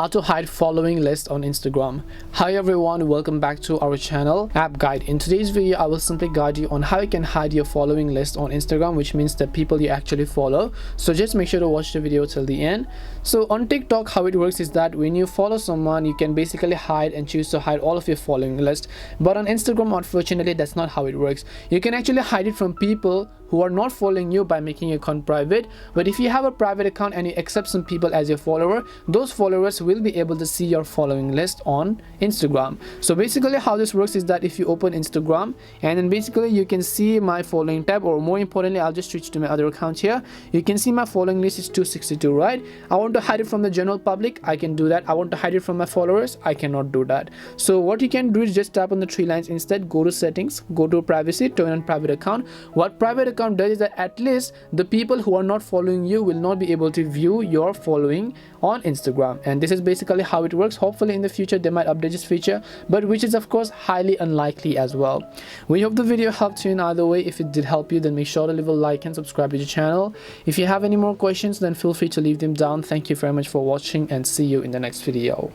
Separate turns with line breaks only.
How to hide following list on Instagram. Hi everyone, welcome back to our channel App Guide. In today's video I will simply guide you on how you can hide your following list on Instagram, which means the people you actually follow. So just make sure to watch the video till the end. So on TikTok, how it works is that when you follow someone, you can basically hide and choose to hide all of your following list. But on Instagram, unfortunately, that's not how it works. You can actually hide it from people who are not following you by making your account private. But if you have a private account and you accept some people as your follower, those followers will be able to see your following list on Instagram. So basically how this works is that if you open Instagram, and then basically you can see my following tab, or more importantly, I'll just switch to my other account here. You can see my following list is 262, right? I want to hide it from the general public, I can do that. I want to hide it from my followers, I cannot do that. So what you can do is just tap on the three lines instead, go to settings, go to privacy, turn on private account. What private account does is that at least the people who are not following you will not be able to view your following on Instagram. And this is basically how it works. Hopefully in the future they might update this feature, but which is of course highly unlikely as well. We hope the video helped you in either way. If it did help you, then make sure to leave a like and subscribe to the channel. If you have any more questions, then feel free to leave them down. Thank you very much for watching and see you in the next video.